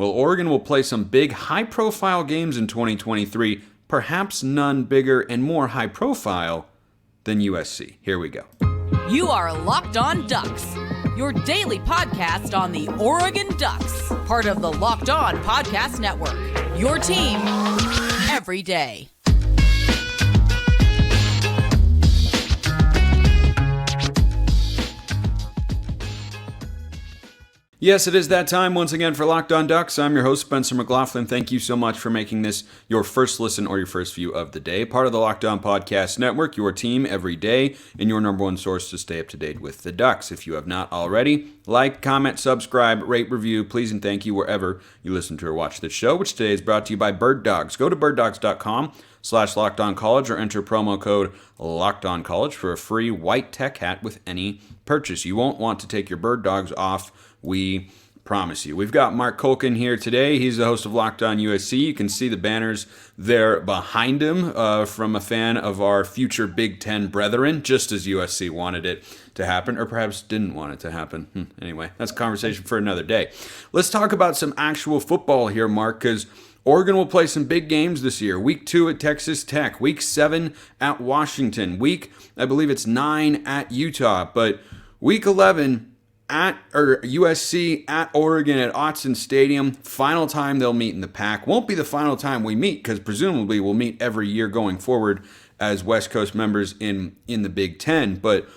Well, Oregon will play some big, high-profile games in 2023, perhaps none bigger and more high-profile than USC. Here we go. You are Locked On Ducks, your daily podcast on the Oregon Ducks, part of the Locked On Podcast Network, your team every day. Yes, it is that time once again for Locked On Ducks. I'm your host, Spencer McLaughlin. Thank you so much for making this your first listen or your first view of the day. Part of the Locked On Podcast Network, your team every day, and your number one source to stay up to date with the Ducks. If you have not already, like, comment, subscribe, rate, review, please and thank you wherever you listen to or watch this show, which today is brought to you by Bird Dogs. Go to birddogs.com/LockedOnCollege or enter promo code LockedOnCollege for a free white tech hat with any purchase. You won't want to take your Bird Dogs off, we promise you. We've got Marc Kulkin here today. He's the host of Locked On USC. You can see the banners there behind him from a fan of our future Big Ten brethren, just as USC wanted it to happen, or perhaps didn't want it to happen. Anyway, that's a conversation for another day. Let's talk about some actual football here, Marc, because Oregon will play some big games this year. Week 2 at Texas Tech. Week 7 at Washington. I believe it's 9 at Utah. But Week 11 at USC at Oregon at Autzen Stadium. Final time they'll meet in the Pac. Won't be the final time we meet because presumably we'll meet every year going forward as West Coast members in the Big Ten. But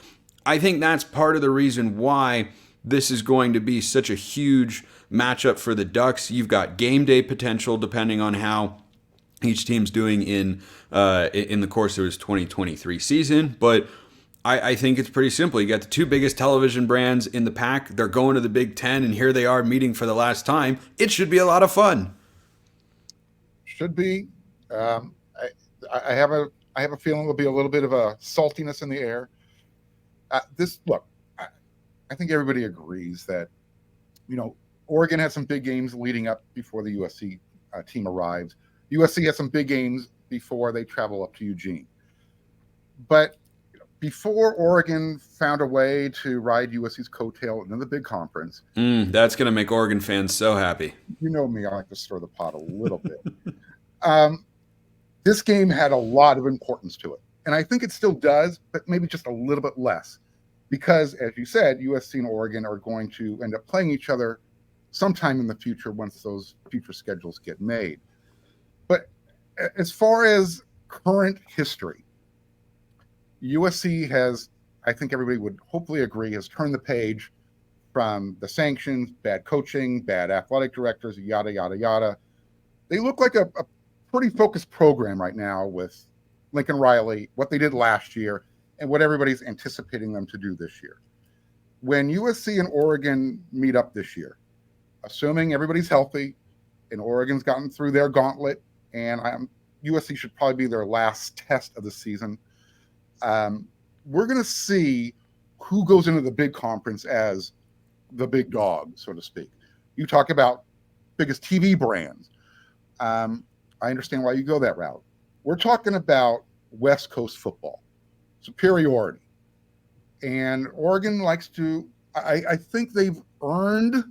I think that's part of the reason why this is going to be such a huge matchup for the Ducks. You've got game day potential depending on how each team's doing in the course of its 2023 season. But I think it's pretty simple. You got the two biggest television brands in the Pac. They're going to the Big Ten, and here they are meeting for the last time. It should be a lot of fun. Should be. I have a feeling there'll be a little bit of a saltiness in the air. I think everybody agrees that, Oregon has some big games leading up before the USC team arrives. USC has some big games before they travel up to Eugene. But before Oregon found a way to ride USC's coattail into the big conference. That's going to make Oregon fans so happy. You know me, I like to stir the pot a little bit. This game had a lot of importance to it. And I think it still does, but maybe just a little bit less. Because, as you said, USC and Oregon are going to end up playing each other sometime in the future once those future schedules get made. But as far as current history, USC has, I think everybody would hopefully agree, has turned the page from the sanctions, bad coaching, bad athletic directors, yada, yada, yada. They look like a pretty focused program right now with Lincoln Riley, what they did last year, and what everybody's anticipating them to do this year. When USC and Oregon meet up this year, assuming everybody's healthy and Oregon's gotten through their gauntlet, and USC should probably be their last test of the season, we're going to see who goes into the big conference as the big dog, so to speak. You talk about biggest TV brands. I understand why you go that route. We're talking about West Coast football, superiority. And Oregon likes to, I think they've earned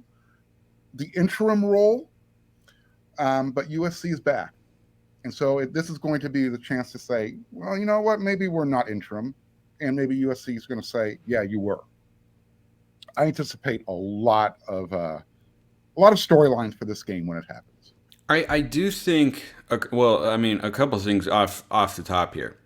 the interim role, but USC is back. And so this is going to be the chance to say, well, you know what? Maybe we're not interim, and maybe USC is going to say, yeah, you were. I anticipate a lot of storylines for this game when it happens. I do think, a couple things off the top here.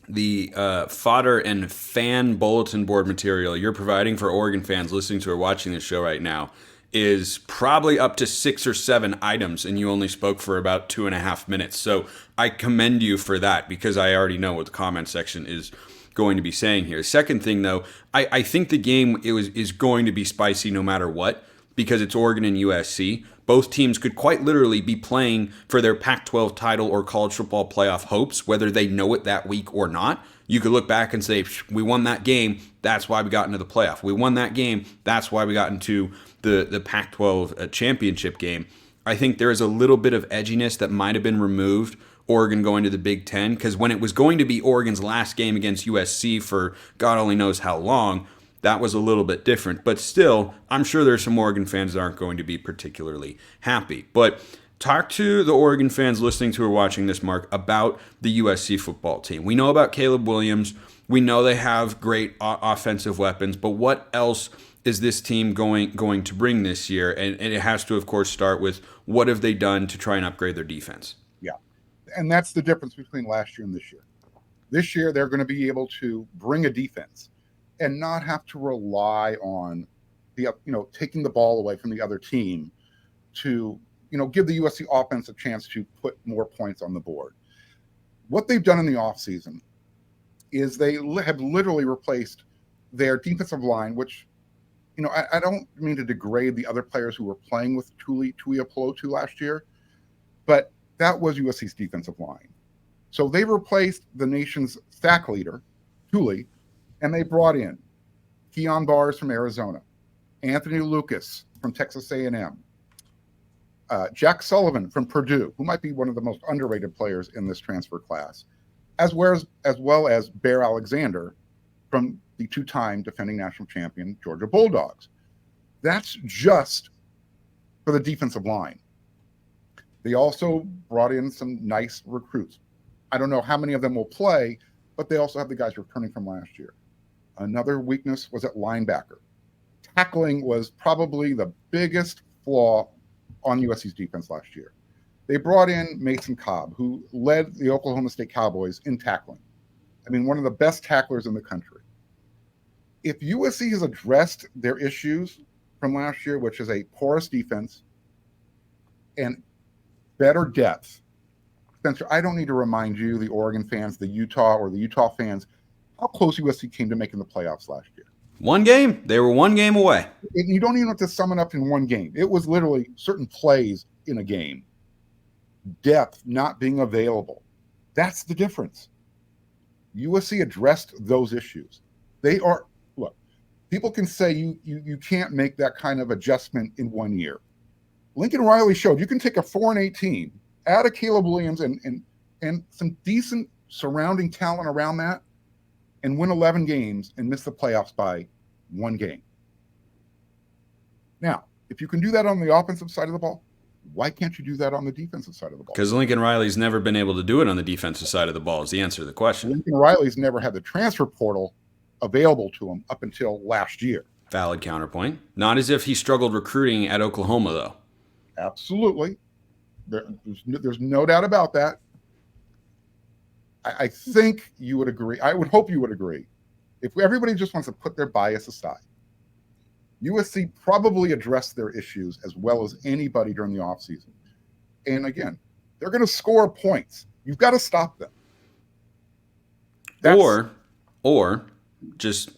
The fodder and fan bulletin board material you're providing for Oregon fans listening to or watching this show right now is probably up to 6 or 7 items, and you only spoke for about 2.5 minutes. So I commend you for that because I already know what the comment section is going to be saying here. Second thing, though, I think the game is going to be spicy no matter what because it's Oregon and USC. Both teams could quite literally be playing for their Pac-12 title or college football playoff hopes, whether they know it that week or not. You could look back and say, we won that game, that's why we got into the playoff. We won that game, that's why we got into the Pac-12 championship game. I think there is a little bit of edginess that might have been removed, Oregon going to the Big Ten, because when it was going to be Oregon's last game against USC for God only knows how long, that was a little bit different. But still, I'm sure there's some Oregon fans that aren't going to be particularly happy. But talk to the Oregon fans listening to or watching this, Mark, about the USC football team. We know about Caleb Williams. We know they have great offensive weapons, but what else is this team going to bring this year? And it has to, of course, start with what have they done to try and upgrade their defense? Yeah, and that's the difference between last year and this year. This year, they're going to be able to bring a defense and not have to rely on taking the ball away from the other team to give the USC offense a chance to put more points on the board. What they've done in the offseason is they have literally replaced their defensive line, which, I don't mean to degrade the other players who were playing with Tuiapulotu last year, but that was USC's defensive line. So they replaced the nation's sack leader, Tuli, and they brought in Keon Bars from Arizona, Anthony Lucas from Texas A&M, Jack Sullivan from Purdue, who might be one of the most underrated players in this transfer class, as well as Bear Alexander from the two-time defending national champion Georgia Bulldogs. That's just for the defensive line. They also brought in some nice recruits. I don't know how many of them will play, but they also have the guys returning from last year. Another weakness was at linebacker. Tackling was probably the biggest flaw on USC's defense last year. They brought in Mason Cobb, who led the Oklahoma State Cowboys in tackling. I mean, one of the best tacklers in the country. If USC has addressed their issues from last year, which is a porous defense and better depth, Spencer, I don't need to remind you, the Oregon fans, the Utah fans, how close USC came to making the playoffs last year. One game. They were one game away. And you don't even have to sum it up in one game. It was literally certain plays in a game. Depth not being available. That's the difference. USC addressed those issues. Look, people can say you can't make that kind of adjustment in 1 year. Lincoln Riley showed you can take a 4-8 team, add a Caleb Williams and some decent surrounding talent around that, and win 11 games and miss the playoffs by one game. Now, if you can do that on the offensive side of the ball, why can't you do that on the defensive side of the ball? Because Lincoln Riley's never been able to do it on the defensive side of the ball is the answer to the question. Lincoln Riley's never had the transfer portal available to him up until last year. Valid counterpoint. Not as if he struggled recruiting at Oklahoma, though. Absolutely. There's no doubt about that. I think you would agree. I would hope you would agree. If everybody just wants to put their bias aside, USC probably addressed their issues as well as anybody during the offseason. And again, they're going to score points. You've got to stop them. Or just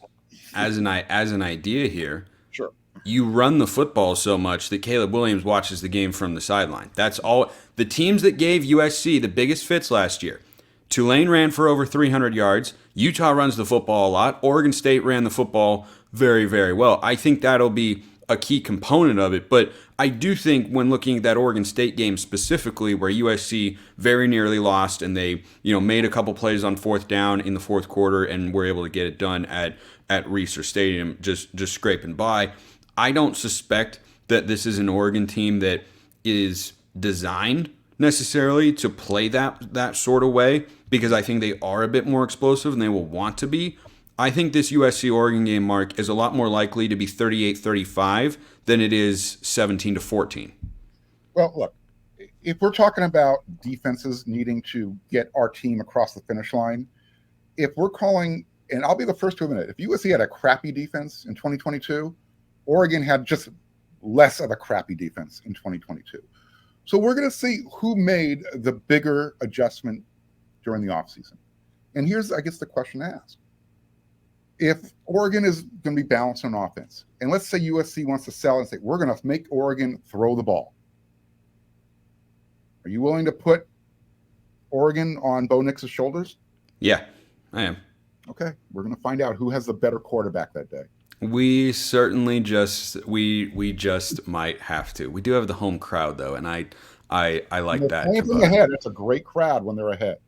as an idea here, sure, you run the football so much that Caleb Williams watches the game from the sideline. That's all. The teams that gave USC the biggest fits last year, Tulane ran for over 300 yards. Utah runs the football a lot. Oregon State ran the football very, very well. I think that'll be a key component of it. But I do think when looking at that Oregon State game specifically, where USC very nearly lost and they made a couple plays on fourth down in the fourth quarter and were able to get it done at Reser Stadium, just scraping by. I don't suspect that this is an Oregon team that is designed necessarily to play that sort of way, because I think they are a bit more explosive and they will want to be. I think this USC-Oregon game, Mark, is a lot more likely to be 38-35 than it is 17-14. Well, look, if we're talking about defenses needing to get our team across the finish line, if we're calling, and I'll be the first to admit it, if USC had a crappy defense in 2022, Oregon had just less of a crappy defense in 2022. So we're going to see who made the bigger adjustment during the offseason. And here's, I guess, the question to ask. If Oregon is going to be balanced on offense, and let's say USC wants to sell and say, we're going to make Oregon throw the ball. Are you willing to put Oregon on Bo Nix's shoulders? Yeah, I am. Okay, we're going to find out who has the better quarterback that day. We certainly we just might have to. We do have the home crowd though, and I like that. Playing from ahead, it's a great crowd when they're ahead.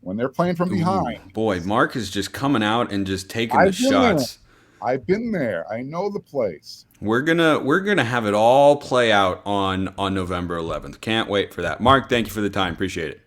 When they're playing from behind, boy, Marc is just coming out and just taking the shots. I've been there. I know the place. We're gonna have it all play out on November 11th. Can't wait for that. Mark, thank you for the time. Appreciate it.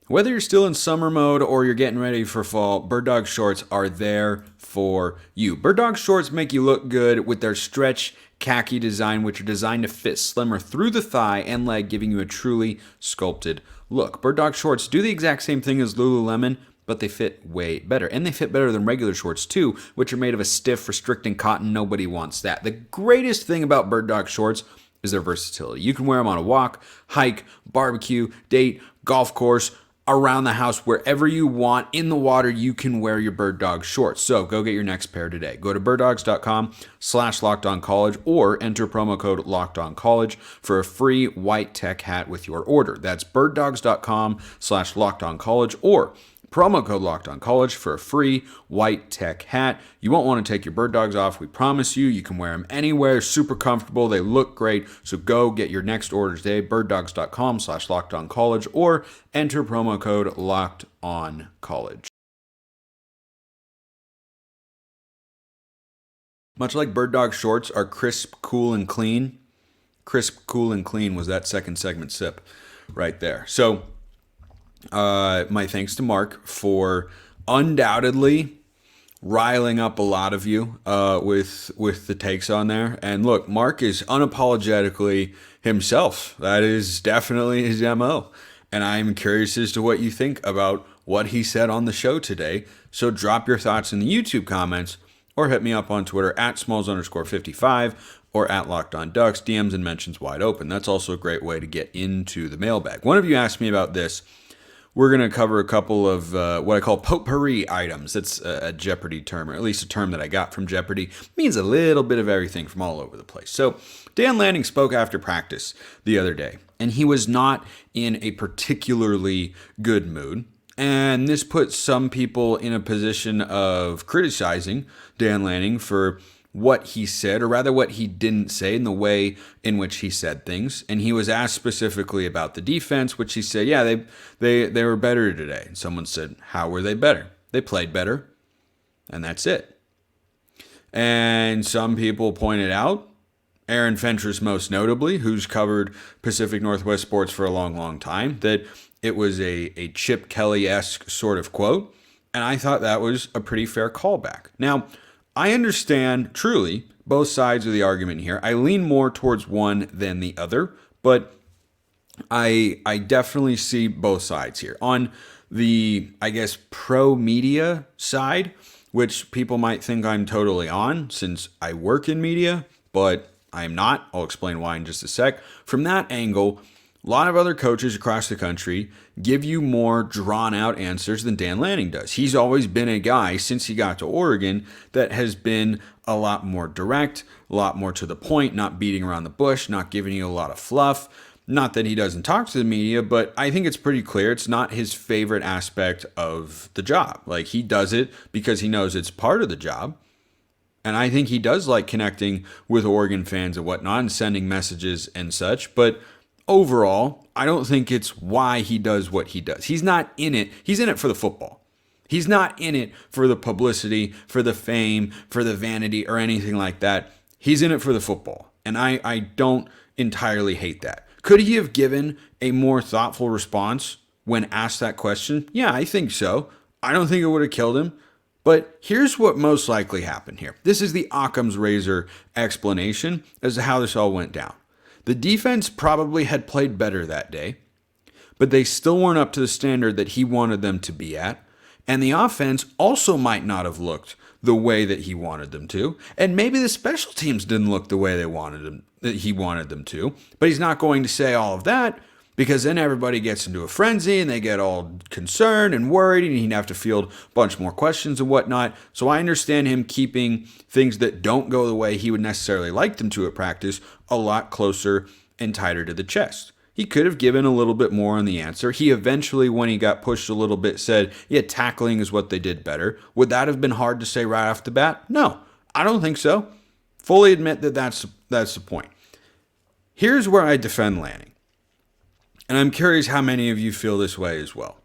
Whether you're still in summer mode or you're getting ready for fall, Bird Dog shorts are there for you. Bird Dog shorts make you look good with their stretch khaki design, which are designed to fit slimmer through the thigh and leg, giving you a truly sculpted look. Bird Dog shorts do the exact same thing as Lululemon, but they fit way better. And they fit better than regular shorts too, which are made of a stiff, restricting cotton. Nobody wants that. The greatest thing about Bird Dog shorts is their versatility. You can wear them on a walk, hike, barbecue, date, golf course, around the house, wherever you want. In the water, you can wear your Bird Dog shorts. So go get your next pair today. Go to birddogs.com/lockedoncollege or enter promo code lockedoncollege for a free white tech hat with your order. That's birddogs.com/lockedoncollege or promo code lockedoncollege for a free white tech hat. You won't want to take your Bird Dogs off. We promise you. You can wear them anywhere. Super comfortable. They look great. So go get your next order today. birddogs.com/lockedoncollege or enter promo code lockedoncollege. Much like Bird Dog shorts are crisp, cool, and clean. Crisp, cool, and clean was that second segment sip right there. So my thanks to Marc for undoubtedly riling up a lot of you with the takes on there. And look, Marc is unapologetically himself. That is definitely his MO. And I'm curious as to what you think about what he said on the show today. So drop your thoughts in the YouTube comments or hit me up on Twitter at smalls_55 or at LockedOnDucks. DMs and mentions wide open. That's also a great way to get into the mailbag. One of you asked me about this. We're going to cover a couple of what I call potpourri items. That's a Jeopardy term, or at least a term that I got from Jeopardy. It means a little bit of everything from all over the place. So Dan Lanning spoke after practice the other day, and he was not in a particularly good mood. And this put some people in a position of criticizing Dan Lanning for what he said, or rather what he didn't say, in the way in which he said things. And he was asked specifically about the defense, which he said, yeah, they were better today. And someone said, how were they better? They played better, and that's it. And some people pointed out, Aaron Fentress most notably, who's covered Pacific Northwest sports for a long, long time, that it was a Chip Kelly-esque sort of quote. And I thought that was a pretty fair callback. Now, I understand, truly, both sides of the argument here. I lean more towards one than the other, but I definitely see both sides here. On the, I guess, pro-media side, which people might think I'm totally on since I work in media, but I'm not. I'll explain why in just a sec. From that angle, a lot of other coaches across the country give you more drawn-out answers than Dan Lanning does. He's always been a guy, since he got to Oregon, that has been a lot more direct, a lot more to the point, not beating around the bush, not giving you a lot of fluff. Not that he doesn't talk to the media, but I think it's pretty clear it's not his favorite aspect of the job. Like, he does it because he knows it's part of the job. And I think he does like connecting with Oregon fans and whatnot and sending messages and such, but overall, I don't think it's why he does what he does. He's not in it. He's in it for the football. He's not in it for the publicity, for the fame, for the vanity, or anything like that. He's in it for the football. And I don't entirely hate that. Could he have given a more thoughtful response when asked that question? Yeah, I think so. I don't think it would have killed him. But here's what most likely happened here. This is the Occam's razor explanation as to how this all went down. The defense probably had played better that day, but they still weren't up to the standard that he wanted them to be at. And the offense also might not have looked the way that he wanted them to. And maybe the special teams didn't look the way that he wanted them to. But he's not going to say all of that, because then everybody gets into a frenzy and they get all concerned and worried, and he'd have to field a bunch more questions and whatnot. So I understand him keeping things that don't go the way he would necessarily like them to at practice a lot closer and tighter to the chest. He could have given a little bit more on the answer. He eventually, when he got pushed a little bit, said, yeah, tackling is what they did better. Would that have been hard to say right off the bat? No, I don't think so. Fully admit that that's the point. Here's where I defend Lanning. And I'm curious how many of you feel this way as well.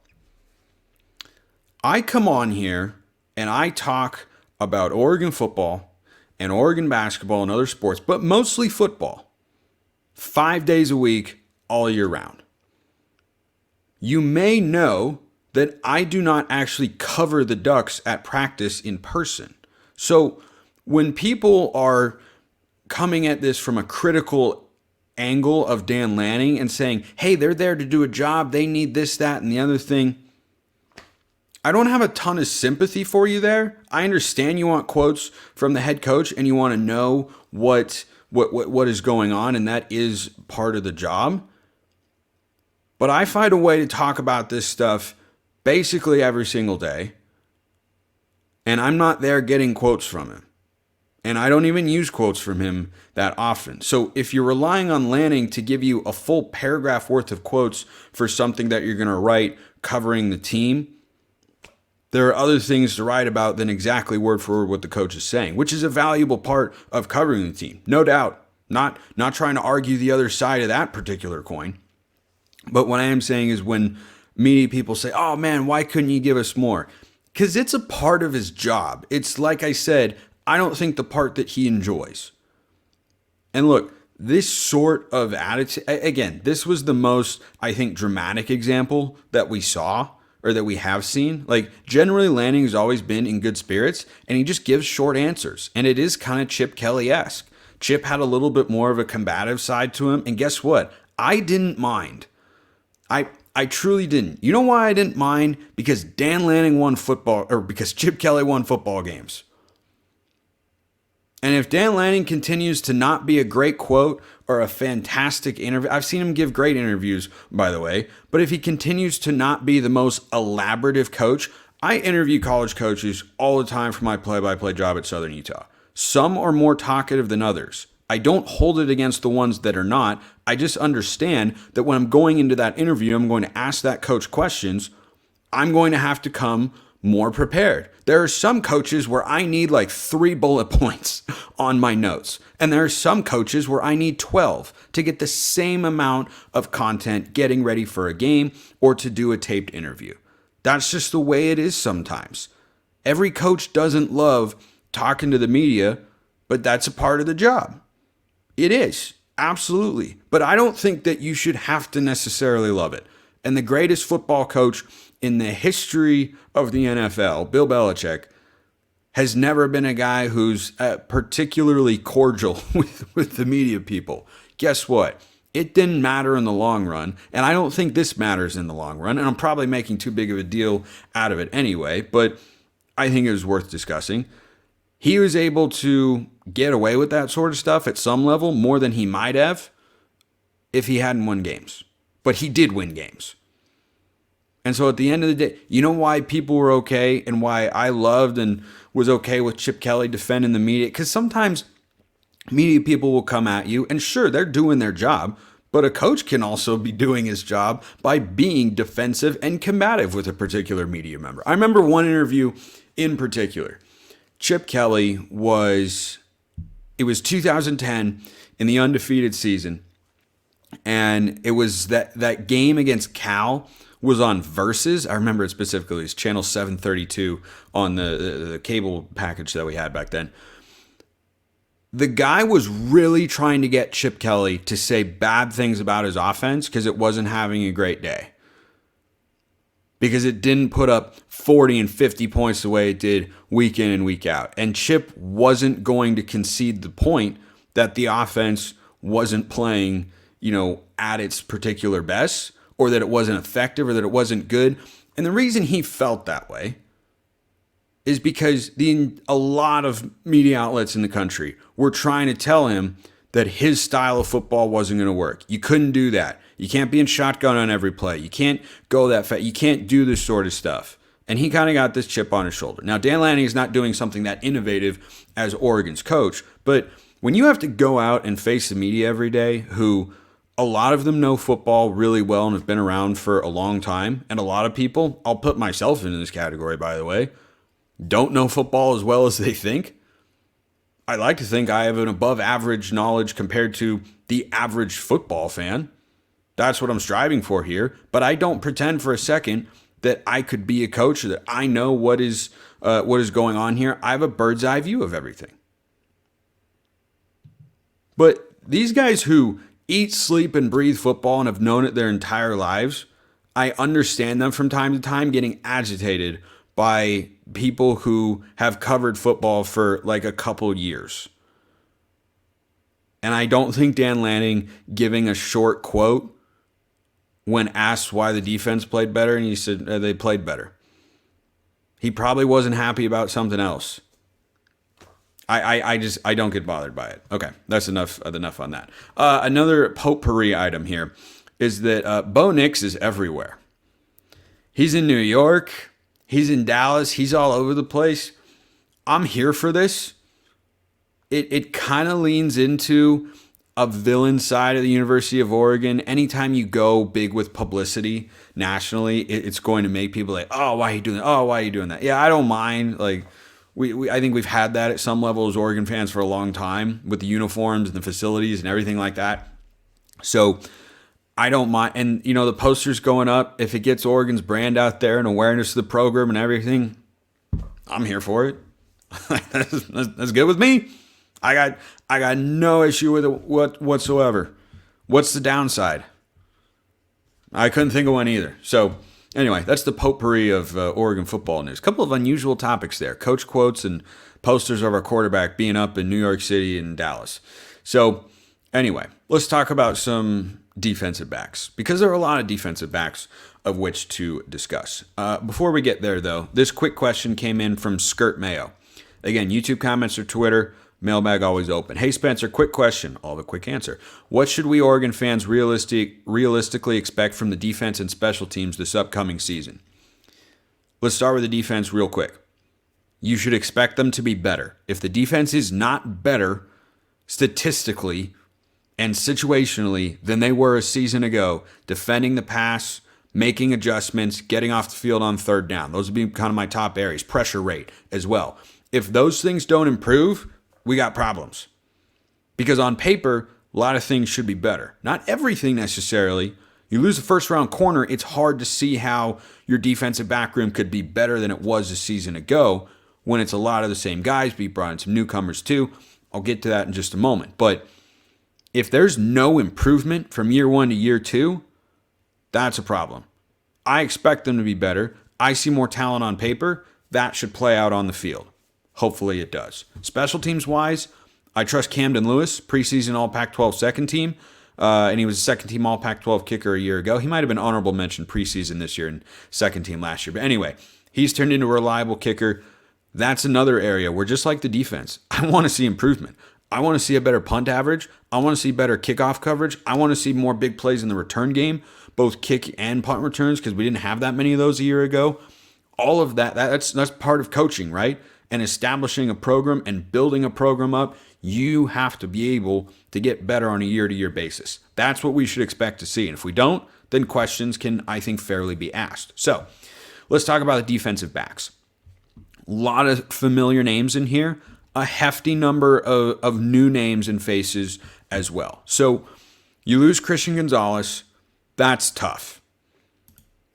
I come on here and I talk about Oregon football and Oregon basketball and other sports, but mostly football, 5 days a week, all year round. You may know that I do not actually cover the Ducks at practice in person. So when people are coming at this from a critical angle of Dan Lanning and saying, hey, they're there to do a job, they need this, that, and the other thing, I don't have a ton of sympathy for you there. I understand you want quotes from the head coach and you want to know what is going on, and that is part of the job. But I find a way to talk about this stuff basically every single day, and I'm not there getting quotes from him. And I don't even use quotes from him that often. So if you're relying on Lanning to give you a full paragraph worth of quotes for something that you're going to write covering the team, there are other things to write about than exactly word for word what the coach is saying, which is a valuable part of covering the team. No doubt. Not trying to argue the other side of that particular coin. But what I am saying is when media people say, oh man, why couldn't you give us more? Because it's a part of his job. It's like I said, I don't think the part that he enjoys. And look, this sort of attitude, again, this was the most, I think, dramatic example that we saw or that we have seen. Like, generally, Lanning has always been in good spirits, and he just gives short answers. And it is kind of Chip Kelly-esque. Chip had a little bit more of a combative side to him, and guess what? I didn't mind. I truly didn't. You know why I didn't mind? Because Dan Lanning won football, or because Chip Kelly won football games. And if Dan Lanning continues to not be a great quote or a fantastic interview, I've seen him give great interviews, by the way, but if he continues to not be the most elaborative coach, I interview college coaches all the time for my play-by-play job at Southern Utah. Some are more talkative than others. I don't hold it against the ones that are not. I just understand that when I'm going into that interview, I'm going to ask that coach questions. I'm going to have to come more prepared. There are some coaches where I need like 3 bullet points on my notes. And there are some coaches where I need 12 to get the same amount of content getting ready for a game or to do a taped interview. That's just the way it is sometimes. Every coach doesn't love talking to the media, but that's a part of the job. It is, absolutely. But I don't think that you should have to necessarily love it. And the greatest football coach in the history of the NFL, Bill Belichick, has never been a guy who's particularly cordial with the media people. Guess what? It didn't matter in the long run, and I don't think this matters in the long run, and I'm probably making too big of a deal out of it anyway, but I think it was worth discussing. He was able to get away with that sort of stuff at some level more than he might have if he hadn't won games. But he did win games. And so at the end of the day, you know why people were okay and why I loved and was okay with Chip Kelly defending the media? Because sometimes media people will come at you, and sure, they're doing their job, but a coach can also be doing his job by being defensive and combative with a particular media member. I remember one interview in particular. Chip Kelly it was 2010 in the undefeated season, and it was that game against Cal was on Versus. I remember it specifically. It's channel 732 on the cable package that we had back then. The guy was really trying to get Chip Kelly to say bad things about his offense because it wasn't having a great day. Because it didn't put up 40 and 50 points the way it did week in and week out. And Chip wasn't going to concede the point that the offense wasn't playing, at its particular best, or that it wasn't effective, or that it wasn't good. And the reason he felt that way is because a lot of media outlets in the country were trying to tell him that his style of football wasn't going to work. You couldn't do that. You can't be in shotgun on every play. You can't go that fast. You can't do this sort of stuff. And he kind of got this chip on his shoulder. Now, Dan Lanning is not doing something that innovative as Oregon's coach, but when you have to go out and face the media every day, who a lot of them know football really well and have been around for a long time, and a lot of people, I'll put myself into this category, by the way, don't know football as well as they think. I like to think I have an above average knowledge compared to the average football fan. That's what I'm striving for here. But I don't pretend for a second that I could be a coach, that I know what is going on here. I have a bird's eye view of everything. But these guys who eat, sleep, and breathe football and have known it their entire lives, I understand them from time to time getting agitated by people who have covered football for like a couple years. And I don't think Dan Lanning giving a short quote when asked why the defense played better, and he said they played better. He probably wasn't happy about something else. I don't get bothered by it. Okay, that's enough on that. Another potpourri item here is that Bo Nix is everywhere. He's in New York. He's in Dallas. He's all over the place. I'm here for this. It kind of leans into a villain side of the University of Oregon. Anytime you go big with publicity nationally, it's going to make people like, oh, why are you doing that? Oh, why are you doing that? Yeah, I don't mind. Like, I think we've had that at some level as Oregon fans for a long time with the uniforms and the facilities and everything like that. So I don't mind. And, the posters going up, if it gets Oregon's brand out there and awareness of the program and everything, I'm here for it. That's good with me. I got no issue with it whatsoever. What's the downside? I couldn't think of one either. So anyway, that's the potpourri of Oregon football news. A couple of unusual topics there. Coach quotes and posters of our quarterback being up in New York City and Dallas. So anyway, let's talk about some defensive backs, because there are a lot of defensive backs of which to discuss. Before we get there, though, this quick question came in from Skirt Mayo. Again, YouTube comments or Twitter. Mailbag always open. Hey, Spencer, quick question. I'll have a quick answer. What should we Oregon fans realistically expect from the defense and special teams this upcoming season? Let's start with the defense real quick. You should expect them to be better. If the defense is not better statistically and situationally than they were a season ago, defending the pass, making adjustments, getting off the field on third down. Those would be kind of my top areas. Pressure rate as well. If those things don't improve, we got problems. Because on paper, a lot of things should be better. Not everything necessarily. You lose a first-round corner, it's hard to see how your defensive back room could be better than it was a season ago when it's a lot of the same guys. We brought in some newcomers too. I'll get to that in just a moment. But if there's no improvement from year one to year two, that's a problem. I expect them to be better. I see more talent on paper. That should play out on the field. Hopefully it does. Special teams wise, I trust Camden Lewis, preseason All Pac-12 second team, and he was a second team All Pac-12 kicker a year ago. He might have been honorable mention preseason this year and second team last year. But anyway, he's turned into a reliable kicker. That's another area where, just like the defense, I want to see improvement. I want to see a better punt average. I want to see better kickoff coverage. I want to see more big plays in the return game, both kick and punt returns, because we didn't have that many of those a year ago. All of that's part of coaching, right? And establishing a program and building a program up, you have to be able to get better on a year-to-year basis. That's what we should expect to see. And if we don't, then questions can, I think, fairly be asked. So let's talk about the defensive backs. A lot of familiar names in here, a hefty number of new names and faces as well. So you lose Christian Gonzales, that's tough.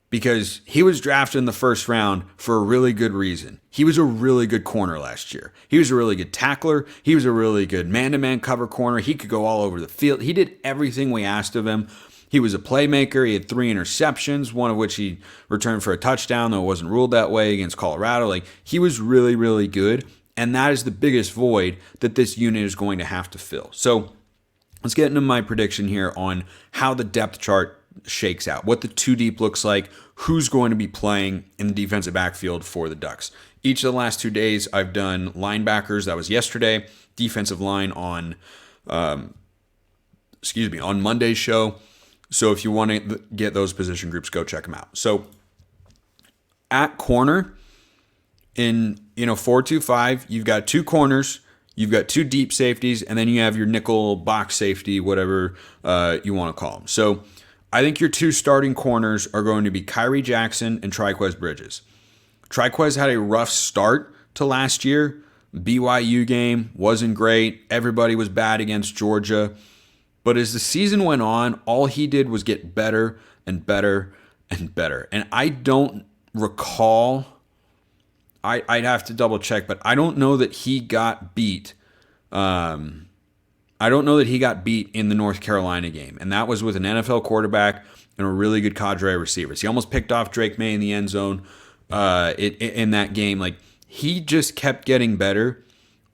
Because he was drafted in the first round for a really good reason. He was a really good corner last year. He was a really good tackler. He was a really good man-to-man cover corner. He could go all over the field. He did everything we asked of him. He was a playmaker. He had 3 interceptions, one of which he returned for a touchdown, though it wasn't ruled that way against Colorado. Like, he was really, really good, and that is the biggest void that this unit is going to have to fill. So let's get into my prediction here on how the depth chart shakes out, what the 2 deep looks like, who's going to be playing in the defensive backfield for the Ducks. Each of the last 2 days, I've done linebackers. That was yesterday. Defensive line on Monday's show. So if you want to get those position groups, go check them out. So at corner in 4-2-5, you've got 2 corners, you've got 2 deep safeties, and then you have your nickel box safety, whatever you want to call them. So I think your 2 starting corners are going to be Kyrie Jackson and Triquez Bridges. Triquez had a rough start to last year. BYU game wasn't great. Everybody was bad against Georgia. But as the season went on, all he did was get better and better and better. And I don't recall. I'd have to double check, but I don't know that he got beat. I don't know that he got beat in the North Carolina game, and that was with an NFL quarterback and a really good cadre of receivers. He almost picked off Drake May in the end zone in that game. Like, he just kept getting better.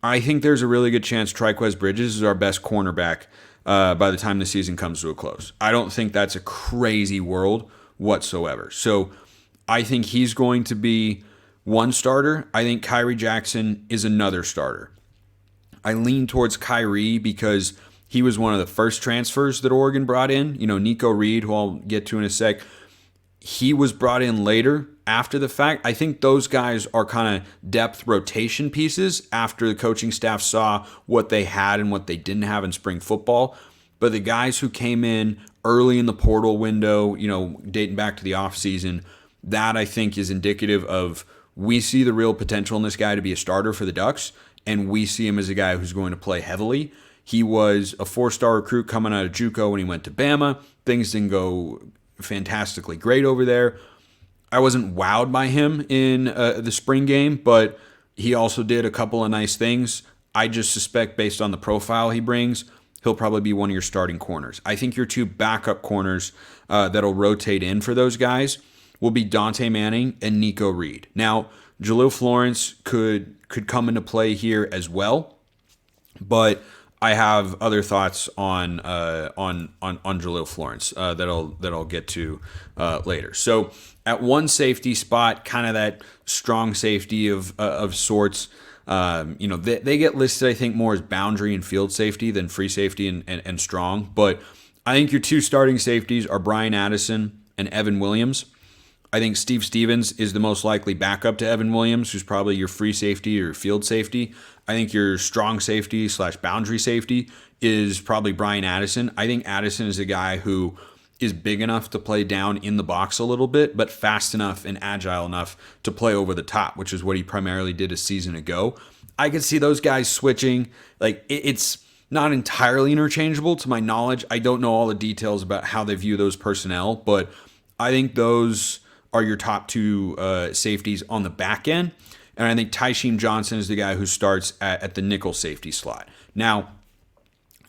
I think there's a really good chance Triquez Bridges is our best cornerback by the time the season comes to a close. I don't think that's a crazy world whatsoever. So I think he's going to be one starter. I think Kyrie Jackson is another starter. I lean towards Kyrie because he was one of the first transfers that Oregon brought in. You know, Nico Reed, who I'll get to in a sec, he was brought in later after the fact. I think those guys are kind of depth rotation pieces after the coaching staff saw what they had and what they didn't have in spring football. But the guys who came in early in the portal window, you know, dating back to the offseason, that I think is indicative of we see the real potential in this guy to be a starter for the Ducks, and we see him as a guy who's going to play heavily. He was a 4-star recruit coming out of JUCO when he went to Bama. Things didn't go fantastically great over there. I wasn't wowed by him in the spring game, but he also did a couple of nice things. I just suspect based on the profile he brings, he'll probably be one of your starting corners. I think your two backup corners that'll rotate in for those guys will be Dante Manning and Nico Reed. Now, Jaleel Florence could come into play here as well, but I have other thoughts on Jaleel Florence that I'll get to later. So at one safety spot, kind of that strong safety of sorts. You know, they get listed, I think, more as boundary and field safety than free safety and strong. But I think your two starting safeties are Brian Addison and Evan Williams. I think Steve Stevens is the most likely backup to Evan Williams, who's probably your free safety or field safety. I think your strong safety / boundary safety is probably Brian Addison. I think Addison is a guy who is big enough to play down in the box a little bit, but fast enough and agile enough to play over the top, which is what he primarily did a season ago. I could see those guys switching. Like, it's not entirely interchangeable to my knowledge. I don't know all the details about how they view those personnel, but I think those are your top two safeties on the back end. And I think Tysheem Johnson is the guy who starts at the nickel safety slot. Now,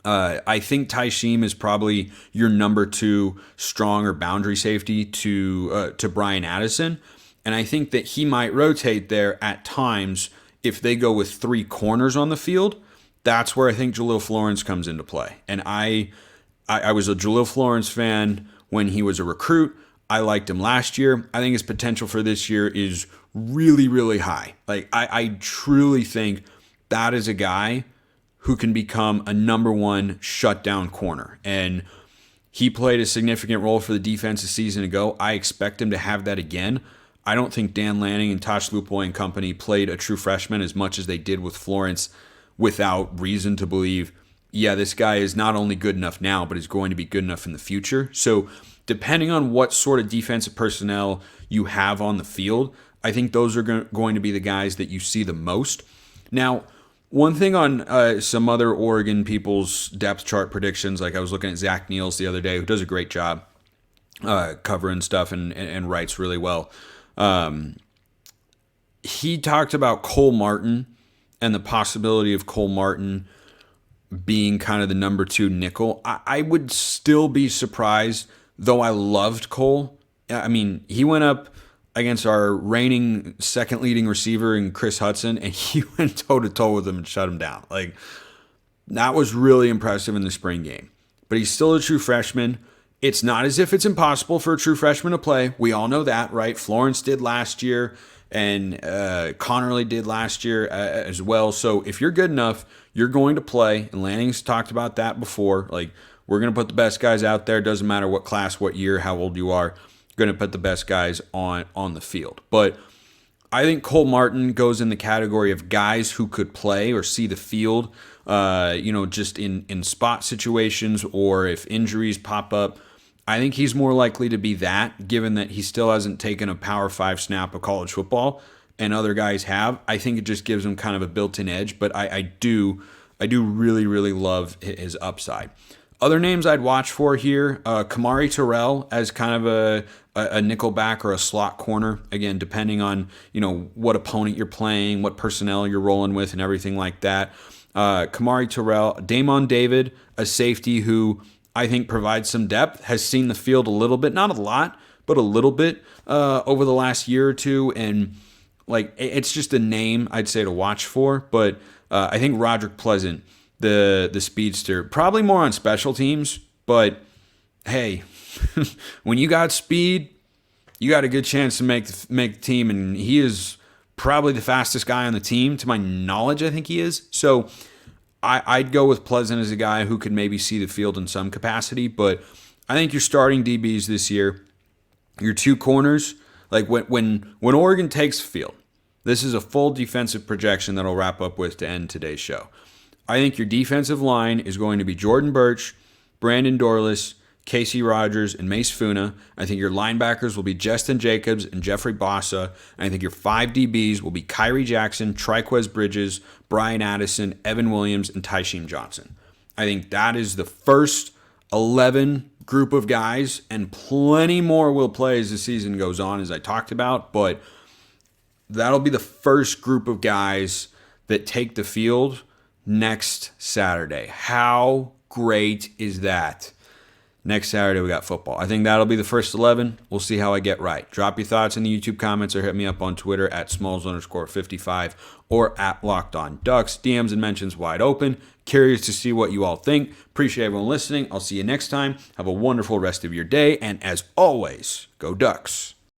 I think Tysheem is probably your number two strong or boundary safety to Brian Addison. And I think that he might rotate there at times if they go with three corners on the field. That's where I think Jaleel Florence comes into play. And I was a Jaleel Florence fan when he was a recruit. I liked him last year. I think his potential for this year is really, really high. Like, I truly think that is a guy who can become a number one shutdown corner. And he played a significant role for the defense a season ago. I expect him to have that again. I don't think Dan Lanning and Tosh Lupoi and company played a true freshman as much as they did with Florence without reason to believe, yeah, this guy is not only good enough now, but is going to be good enough in the future. So depending on what sort of defensive personnel you have on the field, I think those are going to be the guys that you see the most. Now, one thing on some other Oregon people's depth chart predictions, like I was looking at Zach Niels the other day, who does a great job covering stuff and writes really well. He talked about Cole Martin and the possibility of Cole Martin being kind of the number two nickel. I would still be surprised, though I loved Cole. I mean, he went up against our reigning second leading receiver in Chris Hudson, and he went toe-to-toe with him and shut him down. Like, that was really impressive in the spring game. But he's still a true freshman. It's not as if it's impossible for a true freshman to play. We all know that, right? Florence did last year, and Connerly did last year as well. So if you're good enough, you're going to play. And Lanning's talked about that before. Like, we're going to put the best guys out there. Doesn't matter what class, what year, how old you are. Going to put the best guys on the field. But I think Cole Martin goes in the category of guys who could play or see the field, just in spot situations or if injuries pop up. I think he's more likely to be that, given that he still hasn't taken a Power 5 snap of college football and other guys have. I think it just gives him kind of a built-in edge, but I do really, really love his upside. Other names I'd watch for here, Kamari Terrell as kind of a nickel back or a slot corner. Again, depending on, what opponent you're playing, what personnel you're rolling with, and everything like that. Kamari Terrell, Damon David, a safety who I think provides some depth, has seen the field a little bit, not a lot, but a little bit over the last year or two. And it's just a name I'd say to watch for. But I think Roderick Pleasant, the speedster, probably more on special teams, but hey, when you got speed, you got a good chance to make the team, and he is probably the fastest guy on the team. To my knowledge, I think he is. So I'd go with Pleasant as a guy who could maybe see the field in some capacity, but I think you're starting DBs this year, your two corners, like when Oregon takes the field, this is a full defensive projection that I'll wrap up with to end today's show. I think your defensive line is going to be Jordan Birch, Brandon Dorless, Casey Rogers, and Mace Funa. I think your linebackers will be Justin Jacobs and Jeffrey Bossa. And I think your 5 DBs will be Kyrie Jackson, Triquez Bridges, Brian Addison, Evan Williams, and Tysheem Johnson. I think that is the first 11 group of guys, and plenty more will play as the season goes on, as I talked about. But that'll be the first group of guys that take the field next Saturday. How great is that? Next Saturday, we got football. I think that'll be the first 11. We'll see how I get right. Drop your thoughts in the YouTube comments or hit me up on Twitter at Smalls_55 or at LockedOnDucks. DMs and mentions wide open. Curious to see what you all think. Appreciate everyone listening. I'll see you next time. Have a wonderful rest of your day. And as always, go Ducks.